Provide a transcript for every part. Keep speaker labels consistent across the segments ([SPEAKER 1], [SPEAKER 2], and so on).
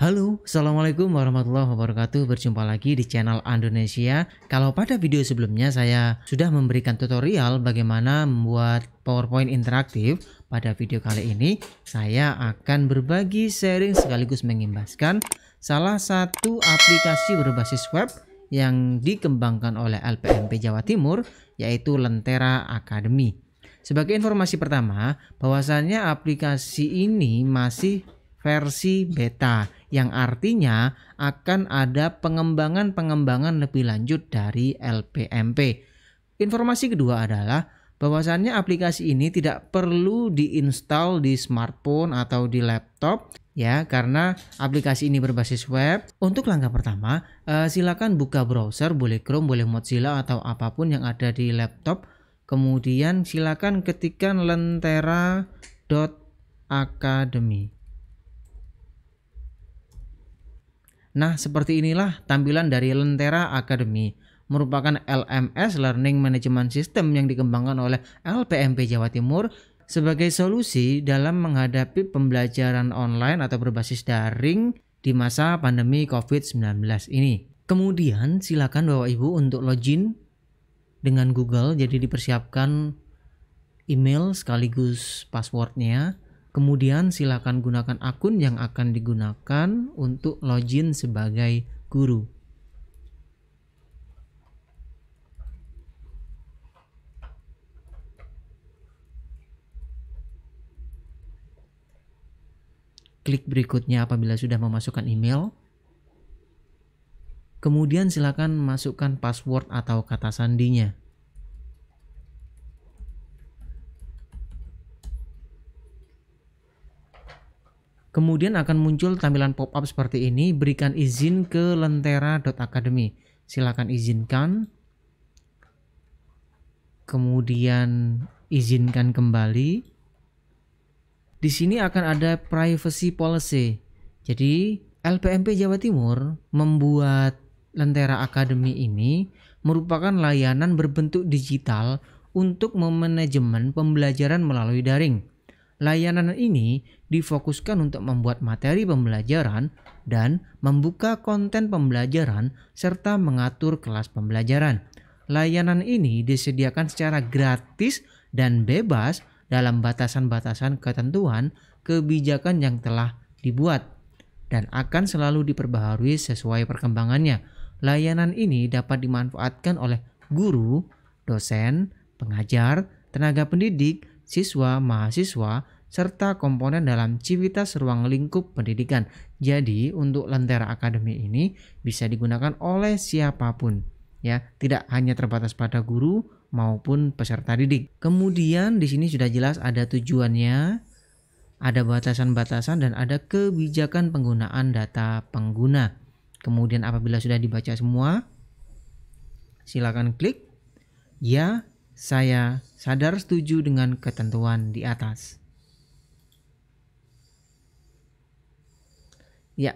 [SPEAKER 1] Halo, Assalamualaikum warahmatullahi wabarakatuh. Berjumpa lagi di channel Indonesia. Kalau pada video sebelumnya saya sudah memberikan tutorial bagaimana membuat PowerPoint interaktif. Pada video kali ini saya akan berbagi sharing sekaligus mengimbaskan salah satu aplikasi berbasis web yang dikembangkan oleh LPMP Jawa Timur, yaitu Lentera Academy. Sebagai informasi pertama, bahwasannya aplikasi ini masih versi beta, yang artinya akan ada pengembangan lebih lanjut dari LPMP. Informasi kedua adalah bahwasannya aplikasi ini tidak perlu diinstal di smartphone atau di laptop ya, karena aplikasi ini berbasis web. Untuk langkah pertama, silakan buka browser, boleh Chrome, boleh Mozilla atau apapun yang ada di laptop. Kemudian silakan ketikkan lentera.academy. Nah, seperti inilah tampilan dari Lentera Academy, merupakan LMS Learning Management System yang dikembangkan oleh LPMP Jawa Timur sebagai solusi dalam menghadapi pembelajaran online atau berbasis daring di masa pandemi COVID-19 ini. Kemudian silakan Bapak Ibu untuk login dengan Google, jadi dipersiapkan email sekaligus passwordnya. Kemudian silakan gunakan akun yang akan digunakan untuk login sebagai guru. Klik berikutnya apabila sudah memasukkan email. Kemudian silakan masukkan password atau kata sandinya. Kemudian akan muncul tampilan pop-up seperti ini, berikan izin ke lentera.academy. Silakan izinkan. Kemudian izinkan kembali. Di sini akan ada privacy policy. Jadi LPMP Jawa Timur membuat Lentera Academy ini merupakan layanan berbentuk digital untuk memanajemen pembelajaran melalui daring. Layanan ini difokuskan untuk membuat materi pembelajaran dan membuka konten pembelajaran serta mengatur kelas pembelajaran. Layanan ini disediakan secara gratis dan bebas dalam batasan-batasan ketentuan kebijakan yang telah dibuat dan akan selalu diperbaharui sesuai perkembangannya. Layanan ini dapat dimanfaatkan oleh guru, dosen, pengajar, tenaga pendidik, siswa, mahasiswa, serta komponen dalam civitas ruang lingkup pendidikan. Jadi untuk Lentera Academy ini bisa digunakan oleh siapapun ya, tidak hanya terbatas pada guru maupun peserta didik. Kemudian di sini sudah jelas ada tujuannya, ada batasan-batasan dan ada kebijakan penggunaan data pengguna. Kemudian apabila sudah dibaca semua, silakan klik ya, saya sadar setuju dengan ketentuan di atas. Ya,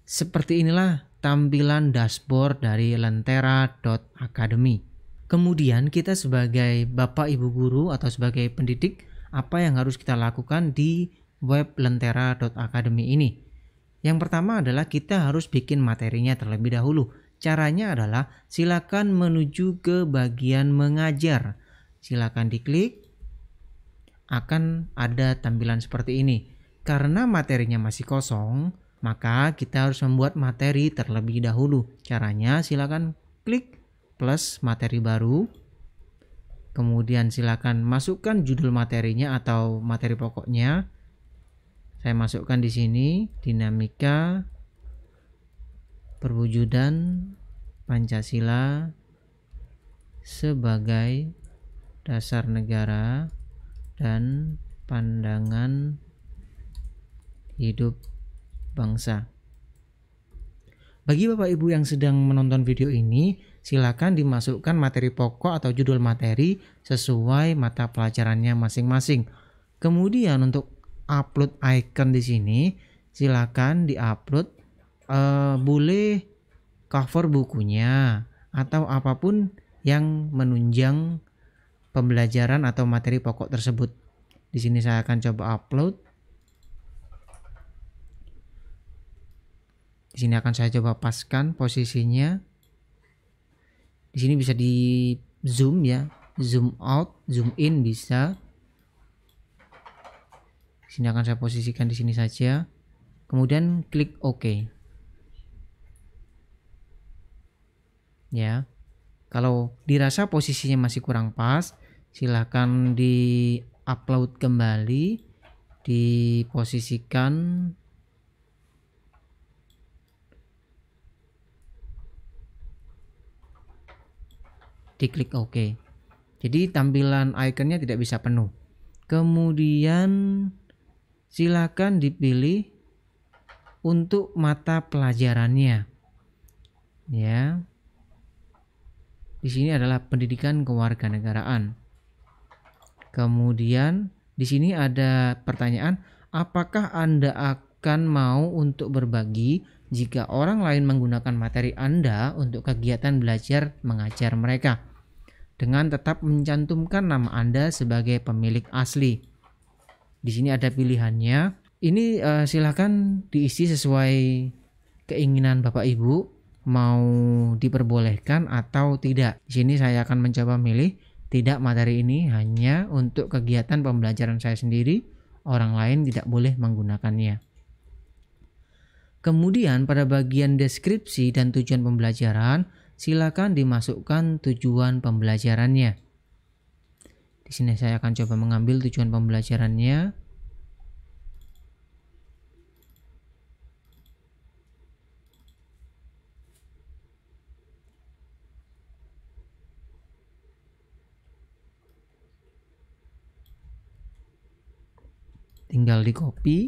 [SPEAKER 1] seperti inilah tampilan dashboard dari lentera.academy. Kemudian kita sebagai Bapak Ibu guru atau sebagai pendidik, apa yang harus kita lakukan di web lentera.academy ini? Yang pertama adalah kita harus bikin materinya terlebih dahulu. Caranya adalah silakan menuju ke bagian mengajar. Silakan diklik, akan ada tampilan seperti ini. Karena materinya masih kosong, maka kita harus membuat materi terlebih dahulu. Caranya silakan klik plus materi baru. Kemudian silakan masukkan judul materinya atau materi pokoknya. Saya masukkan di sini dinamika perwujudan Pancasila sebagai dasar negara dan pandangan hidup bangsa. Bagi Bapak Ibu yang sedang menonton video ini, silakan dimasukkan materi pokok atau judul materi sesuai mata pelajarannya masing-masing. Kemudian untuk upload icon di sini, silakan diupload, boleh cover bukunya atau apapun yang menunjang pembelajaran atau materi pokok tersebut. Di sini saya akan coba upload. Di sini akan saya coba paskan posisinya. Di sini bisa di zoom ya, zoom out, zoom in bisa. Di sini akan saya posisikan di sini saja. Kemudian klik OK. Ya. Kalau dirasa posisinya masih kurang pas, silahkan di-upload kembali, diposisikan diklik OK. Jadi tampilan ikonnya tidak bisa penuh. Kemudian silakan dipilih untuk mata pelajarannya. Ya. Di sini adalah pendidikan kewarganegaraan. Kemudian di sini ada pertanyaan, apakah Anda akan mau untuk berbagi jika orang lain menggunakan materi Anda untuk kegiatan belajar mengajar mereka, dengan tetap mencantumkan nama Anda sebagai pemilik asli. Di sini ada pilihannya. Ini silahkan diisi sesuai keinginan Bapak Ibu, mau diperbolehkan atau tidak. Di sini saya akan mencoba milih tidak, materi ini hanya untuk kegiatan pembelajaran saya sendiri, orang lain tidak boleh menggunakannya. Kemudian pada bagian deskripsi dan tujuan pembelajaran, silakan dimasukkan tujuan pembelajarannya. Di sini saya akan coba mengambil tujuan pembelajarannya. Tinggal di copy.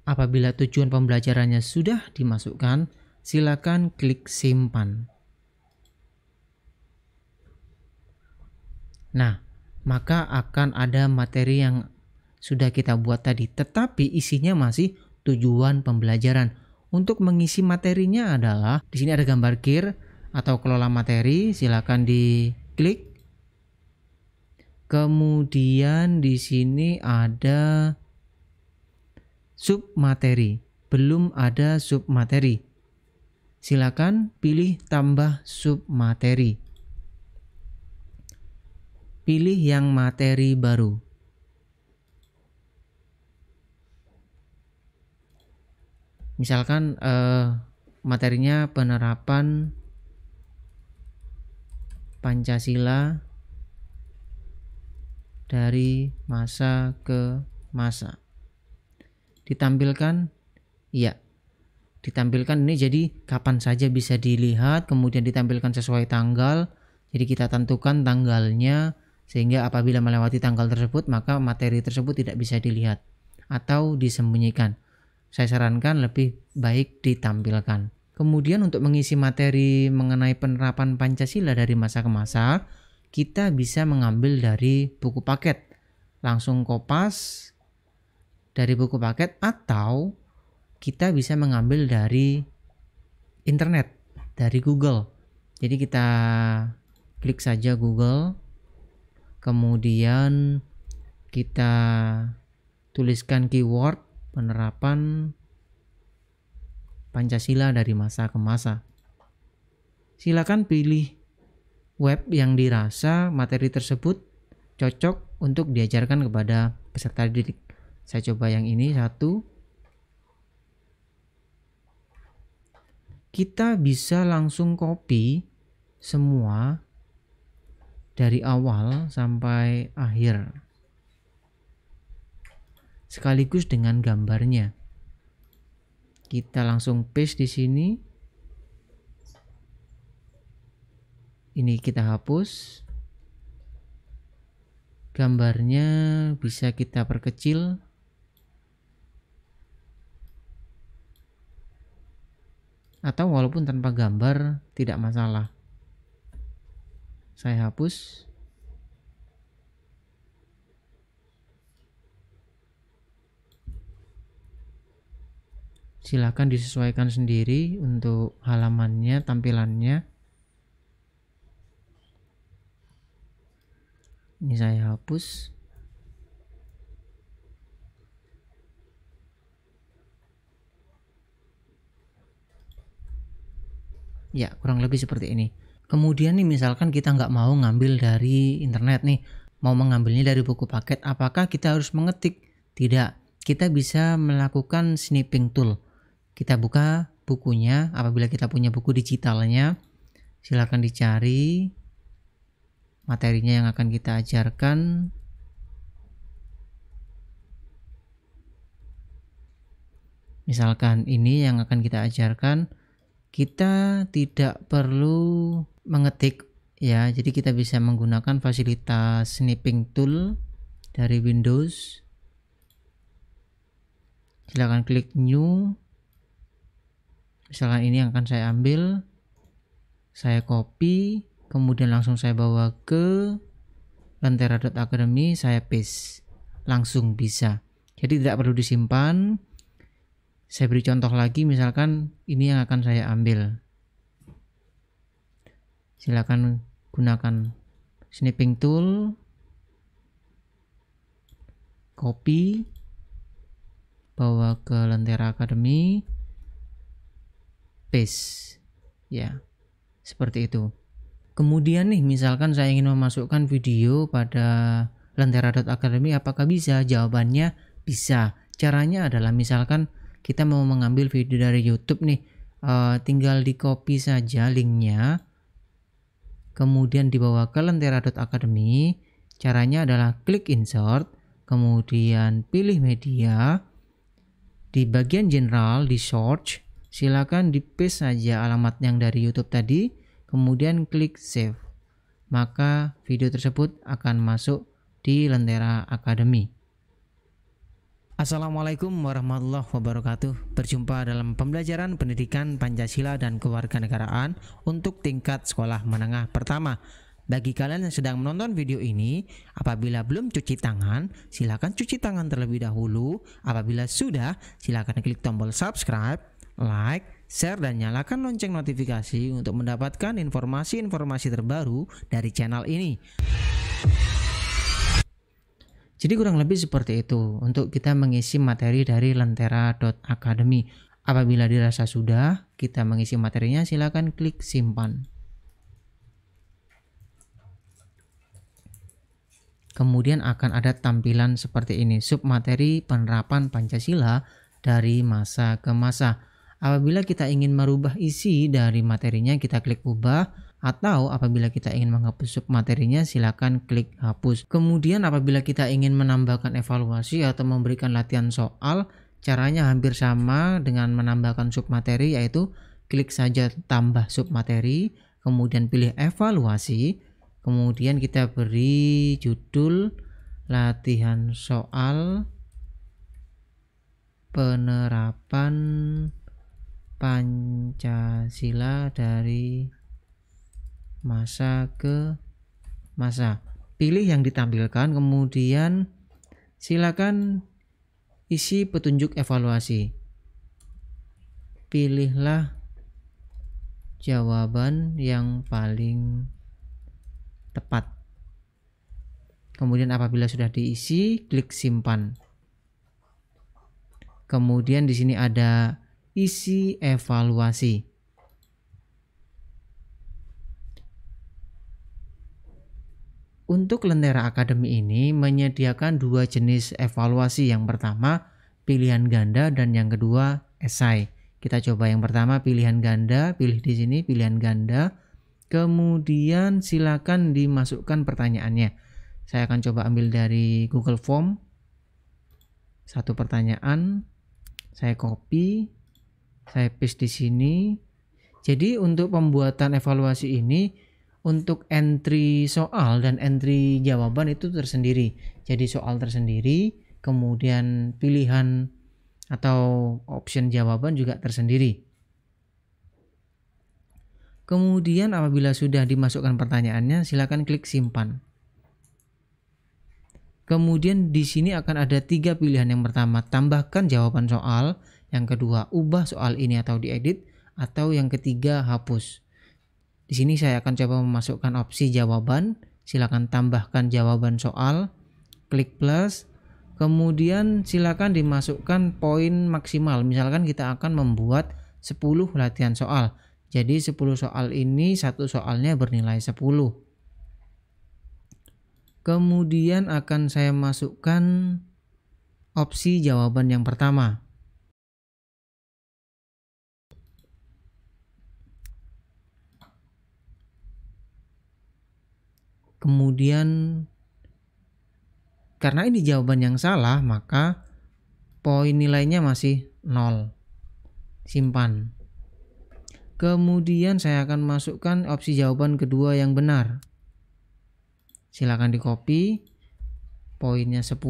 [SPEAKER 1] Apabila tujuan pembelajarannya sudah dimasukkan, silakan klik simpan. Nah, maka akan ada materi yang sudah kita buat tadi, tetapi isinya masih tujuan pembelajaran. Untuk mengisi materinya adalah di sini ada gambar gear atau kelola materi, silakan diklik. Kemudian di sini ada submateri, belum ada submateri. Silakan pilih tambah submateri. Pilih yang materi baru. Misalkan materinya penerapan Pancasila dari masa ke masa. Ditampilkan, iya. Ditampilkan ini jadi kapan saja bisa dilihat, kemudian ditampilkan sesuai tanggal. Jadi kita tentukan tanggalnya sehingga apabila melewati tanggal tersebut maka materi tersebut tidak bisa dilihat atau disembunyikan. Saya sarankan lebih baik ditampilkan. Kemudian untuk mengisi materi mengenai penerapan Pancasila dari masa ke masa, kita bisa mengambil dari buku paket. Langsung kopas dari buku paket atau kita bisa mengambil dari internet, dari Google. Jadi kita klik saja Google, kemudian kita tuliskan keyword penerapan Pancasila dari masa ke masa. Silakan pilih web yang dirasa materi tersebut cocok untuk diajarkan kepada peserta didik. Saya coba yang ini satu. Kita bisa langsung copy semua dari awal sampai akhir, sekaligus dengan gambarnya. Kita langsung paste di sini. Ini kita hapus. Gambarnya bisa kita perkecil. Atau walaupun tanpa gambar tidak masalah. Saya hapus. Silakan disesuaikan sendiri untuk halamannya, tampilannya. Ini saya hapus. Ya, kurang lebih seperti ini. Kemudian nih misalkan kita nggak mau ngambil dari internet nih, mau mengambilnya dari buku paket, apakah kita harus mengetik? Tidak, kita bisa melakukan snipping tool. Kita buka bukunya, apabila kita punya buku digitalnya, silakan dicari materinya yang akan kita ajarkan. Misalkan ini yang akan kita ajarkan, kita tidak perlu mengetik ya, jadi kita bisa menggunakan fasilitas snipping tool dari Windows. Silakan klik new. Misalkan ini yang akan saya ambil, saya copy, kemudian langsung saya bawa ke lentera.academy, saya paste, langsung bisa. Jadi tidak perlu disimpan. Saya beri contoh lagi, misalkan ini yang akan saya ambil. Silakan gunakan snipping tool, copy, bawa ke Lentera Academy, paste. Ya, seperti itu. Kemudian nih, misalkan saya ingin memasukkan video pada lentera.academy, apakah bisa? Jawabannya bisa. Caranya adalah misalkan kita mau mengambil video dari YouTube nih, tinggal di copy saja linknya, kemudian dibawa ke lentera.academy. Caranya adalah klik insert, kemudian pilih media, di bagian general di search, silakan di paste saja alamat yang dari YouTube tadi, kemudian klik save. Maka video tersebut akan masuk di Lentera Academy. Assalamualaikum warahmatullahi wabarakatuh. Berjumpa dalam pembelajaran pendidikan Pancasila dan kewarganegaraan untuk tingkat sekolah menengah pertama. Bagi kalian yang sedang menonton video ini, apabila belum cuci tangan, silakan cuci tangan terlebih dahulu. Apabila sudah, silakan klik tombol subscribe, like, share, dan nyalakan lonceng notifikasi untuk mendapatkan informasi-informasi terbaru dari channel ini. Jadi kurang lebih seperti itu untuk kita mengisi materi dari lentera.academy. Apabila dirasa sudah kita mengisi materinya, silakan klik simpan. Kemudian akan ada tampilan seperti ini, submateri penerapan Pancasila dari masa ke masa. Apabila kita ingin merubah isi dari materinya, kita klik ubah. Atau apabila kita ingin menghapus submaterinya, silakan klik hapus. Kemudian apabila kita ingin menambahkan evaluasi atau memberikan latihan soal, caranya hampir sama dengan menambahkan submateri, yaitu klik saja tambah submateri, kemudian pilih evaluasi, kemudian kita beri judul latihan soal penerapan Pancasila dari masa ke masa. Pilih yang ditampilkan, kemudian silakan isi petunjuk evaluasi. Pilihlah jawaban yang paling tepat. Kemudian apabila sudah diisi, klik simpan. Kemudian di sini ada isi evaluasi. Untuk Lentera Academy ini menyediakan dua jenis evaluasi. Yang pertama pilihan ganda dan yang kedua esai. Kita coba yang pertama pilihan ganda, pilih di sini pilihan ganda. Kemudian silakan dimasukkan pertanyaannya. Saya akan coba ambil dari Google Form. Satu pertanyaan, saya copy, saya paste di sini. Jadi untuk pembuatan evaluasi ini, untuk entry soal dan entry jawaban itu tersendiri. Jadi soal tersendiri, kemudian pilihan atau option jawaban juga tersendiri. Kemudian apabila sudah dimasukkan pertanyaannya, silakan klik simpan. Kemudian di sini akan ada tiga pilihan. Yang pertama, tambahkan jawaban soal. Yang kedua, ubah soal ini atau diedit. Atau yang ketiga, hapus. Di sini saya akan coba memasukkan opsi jawaban. Silakan tambahkan jawaban soal. Klik plus. Kemudian silakan dimasukkan poin maksimal. Misalkan kita akan membuat 10 latihan soal. Jadi 10 soal ini satu soalnya bernilai 10. Kemudian akan saya masukkan opsi jawaban yang pertama. Kemudian karena ini jawaban yang salah, maka poin nilainya masih 0. Simpan. Kemudian saya akan masukkan opsi jawaban kedua yang benar. Silakan di copy. Poinnya 10.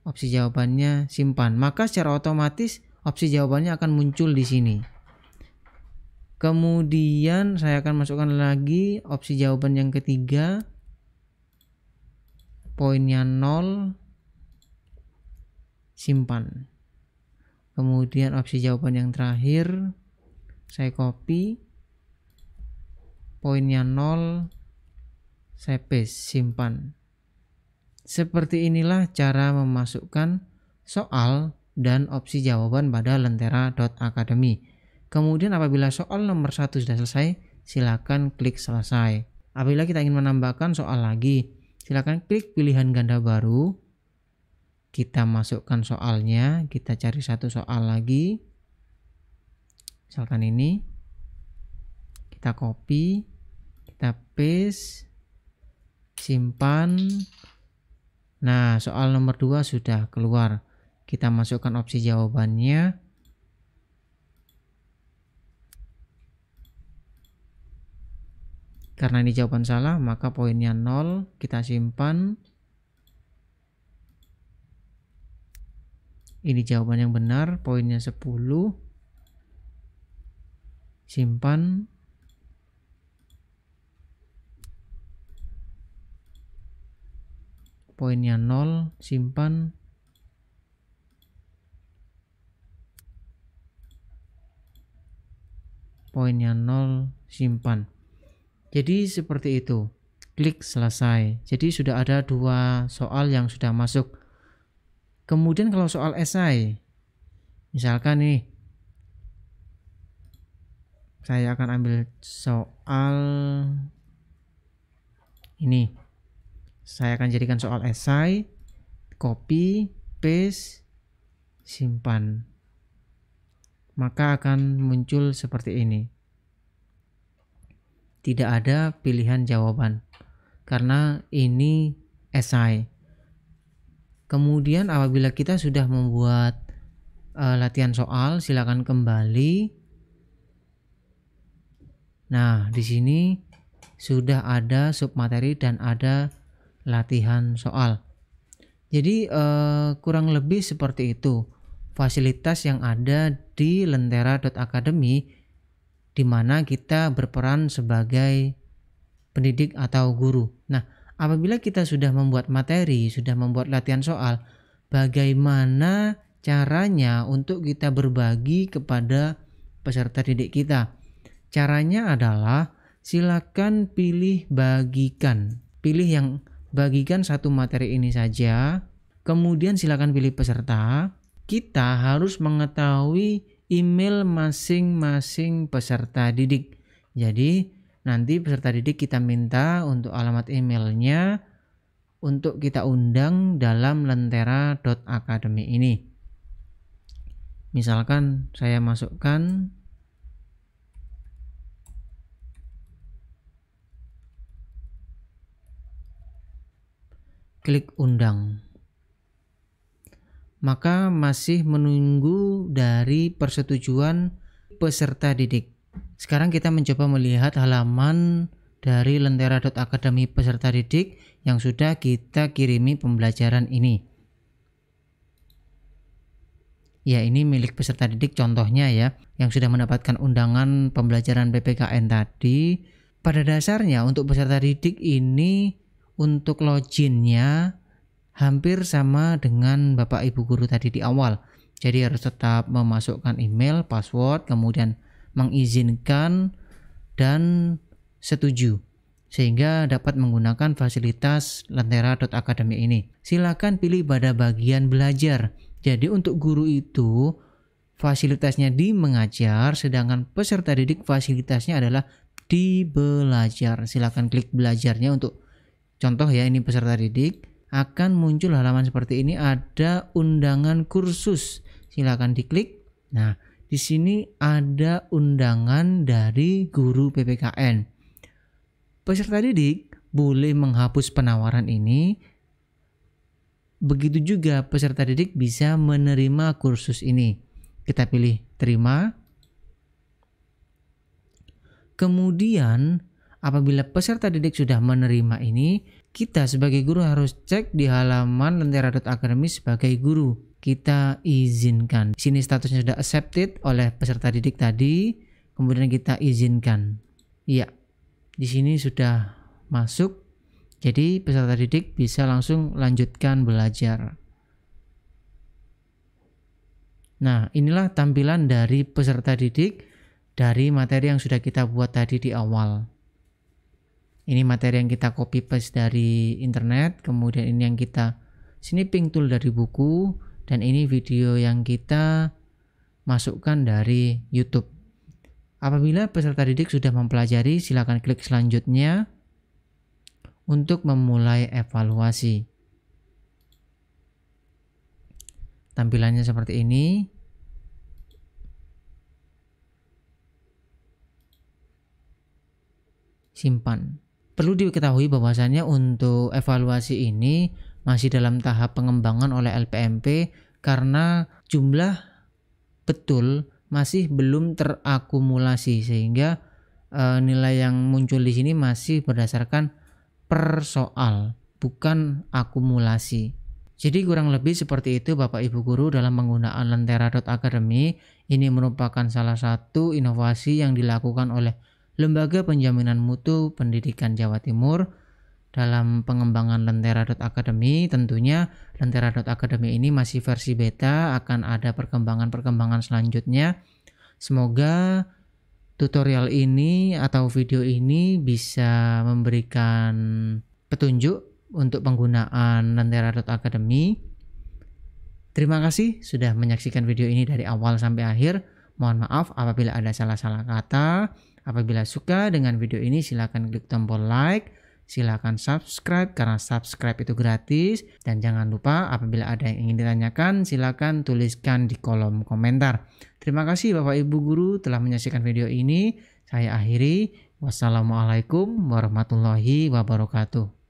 [SPEAKER 1] Opsi jawabannya simpan. Maka secara otomatis opsi jawabannya akan muncul di sini. Kemudian saya akan masukkan lagi opsi jawaban yang ketiga. Poinnya 0. Simpan. Kemudian opsi jawaban yang terakhir saya copy. Poinnya 0. Saya paste, simpan. Seperti inilah cara memasukkan soal dan opsi jawaban pada lentera.academy. Kemudian apabila soal nomor 1 sudah selesai, silakan klik selesai. Apabila kita ingin menambahkan soal lagi, silakan klik pilihan ganda baru. Kita masukkan soalnya, kita cari satu soal lagi. Misalkan ini. Kita copy, kita paste, simpan. Nah, soal nomor 2 sudah keluar. Kita masukkan opsi jawabannya. Karena ini jawaban salah, maka poinnya 0. Kita simpan. Ini jawaban yang benar, poinnya 10. Simpan. Poinnya 0, simpan. Poinnya 0, simpan. Jadi seperti itu. Klik selesai. Jadi sudah ada 2 soal yang sudah masuk. Kemudian kalau soal esai, misalkan nih, saya akan ambil soal ini. Saya akan jadikan soal esai, copy, paste, simpan. Maka akan muncul seperti ini. Tidak ada pilihan jawaban karena ini esai. Kemudian apabila kita sudah membuat latihan soal, silakan kembali. Nah, di sini sudah ada submateri dan ada latihan soal. Jadi kurang lebih seperti itu fasilitas yang ada di lentera.academy, di mana kita berperan sebagai pendidik atau guru. Nah, apabila kita sudah membuat materi, sudah membuat latihan soal, bagaimana caranya untuk kita berbagi kepada peserta didik kita? Caranya adalah silakan pilih bagikan. Pilih yang bagikan satu materi ini saja. Kemudian silakan pilih peserta. Kita harus mengetahui email masing-masing peserta didik. Jadi nanti peserta didik kita minta untuk alamat emailnya untuk kita undang dalam lentera.academy ini. Misalkan saya masukkan klik undang. Maka masih menunggu dari persetujuan peserta didik. Sekarang kita mencoba melihat halaman dari lentera.academy peserta didik yang sudah kita kirimi pembelajaran ini. Ya, ini milik peserta didik contohnya ya, yang sudah mendapatkan undangan pembelajaran PPKN tadi. Pada dasarnya untuk peserta didik ini untuk loginnya hampir sama dengan Bapak Ibu guru tadi di awal. Jadi harus tetap memasukkan email, password, kemudian mengizinkan dan setuju sehingga dapat menggunakan fasilitas Lentera.Academy ini. Silakan pilih pada bagian belajar. Jadi untuk guru itu fasilitasnya di mengajar, sedangkan peserta didik fasilitasnya adalah di belajar. Silakan klik belajarnya untuk contoh ya, ini peserta didik. Akan muncul halaman seperti ini, ada undangan kursus. Silakan diklik. Nah, di sini ada undangan dari guru PPKN. Peserta didik boleh menghapus penawaran ini. Begitu juga peserta didik bisa menerima kursus ini. Kita pilih terima. Kemudian apabila peserta didik sudah menerima ini, kita sebagai guru harus cek di halaman Lentera.Academy sebagai guru. Kita izinkan. Di sini statusnya sudah accepted oleh peserta didik tadi. Kemudian kita izinkan. Iya, di sini sudah masuk. Jadi peserta didik bisa langsung lanjutkan belajar. Nah, inilah tampilan dari peserta didik dari materi yang sudah kita buat tadi di awal. Ini materi yang kita copy paste dari internet, kemudian ini yang kita snipping tool dari buku, dan ini video yang kita masukkan dari YouTube. Apabila peserta didik sudah mempelajari, silakan klik selanjutnya untuk memulai evaluasi. Tampilannya seperti ini. Simpan. Perlu diketahui bahwasannya untuk evaluasi ini masih dalam tahap pengembangan oleh LPMP karena jumlah betul masih belum terakumulasi, sehingga nilai yang muncul di sini masih berdasarkan per soal, bukan akumulasi. Jadi kurang lebih seperti itu Bapak Ibu Guru dalam penggunaan Lentera.Academy. Ini merupakan salah satu inovasi yang dilakukan oleh Lembaga Penjaminan Mutu Pendidikan Jawa Timur dalam pengembangan Lentera.Academy. Tentunya Lentera.Academy ini masih versi beta, akan ada perkembangan-perkembangan selanjutnya. Semoga tutorial ini atau video ini bisa memberikan petunjuk untuk penggunaan Lentera.Academy. Terima kasih sudah menyaksikan video ini dari awal sampai akhir. Mohon maaf apabila ada salah-salah kata. Apabila suka dengan video ini, silakan klik tombol like, silakan subscribe karena subscribe itu gratis, dan jangan lupa apabila ada yang ingin ditanyakan, silakan tuliskan di kolom komentar. Terima kasih Bapak Ibu Guru telah menyaksikan video ini. Saya akhiri. Wassalamualaikum warahmatullahi wabarakatuh.